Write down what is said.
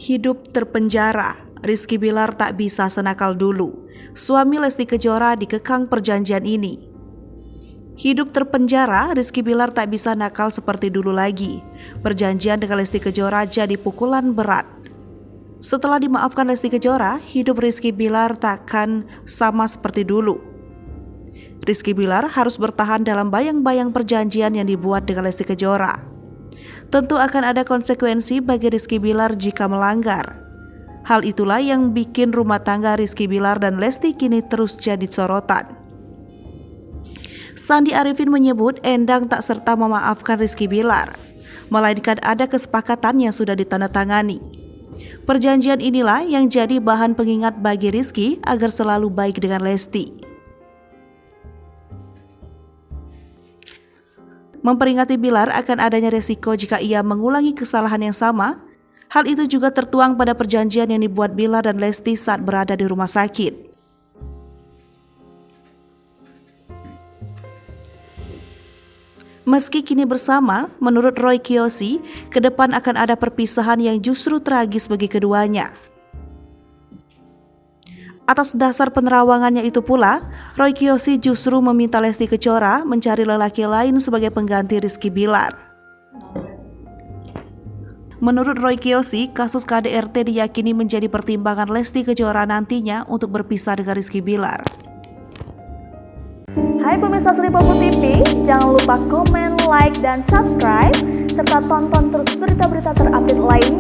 Hidup terpenjara, Rizky Bilar tak bisa senakal dulu. Suami Lesti Kejora dikekang perjanjian ini. Hidup terpenjara, Rizky Bilar tak bisa nakal seperti dulu lagi. Perjanjian dengan Lesti Kejora jadi pukulan berat. Setelah dimaafkan Lesti Kejora, hidup Rizky Bilar takkan sama seperti dulu. Rizky Bilar harus bertahan dalam bayang-bayang perjanjian yang dibuat dengan Lesti Kejora. Tentu akan ada konsekuensi bagi Rizky Bilar jika melanggar. Hal itulah yang bikin rumah tangga Rizky Bilar dan Lesti kini terus jadi sorotan. Sandi Arifin menyebut Endang tak serta memaafkan Rizky Bilar, melainkan ada kesepakatan yang sudah ditandatangani. Perjanjian inilah yang jadi bahan pengingat bagi Rizky agar selalu baik dengan Lesti. Memperingati Bilar akan adanya resiko jika ia mengulangi kesalahan yang sama. Hal itu juga tertuang pada perjanjian yang dibuat Bilar dan Lesti saat berada di rumah sakit. Meski kini bersama, menurut Roy Kiyoshi, ke depan akan ada perpisahan yang justru tragis bagi keduanya. Atas dasar penerawangannya itu pula, Roy Kiyoshi justru meminta Lesti Kejora mencari lelaki lain sebagai pengganti Rizky Bilar. Menurut Roy Kiyoshi, kasus KDRT diyakini menjadi pertimbangan Lesti Kejora nantinya untuk berpisah dengan Rizky Bilar. Hai pemirsa Sri Popo TV, jangan lupa komen, like, dan subscribe, serta tonton terus berita-berita terupdate lainnya.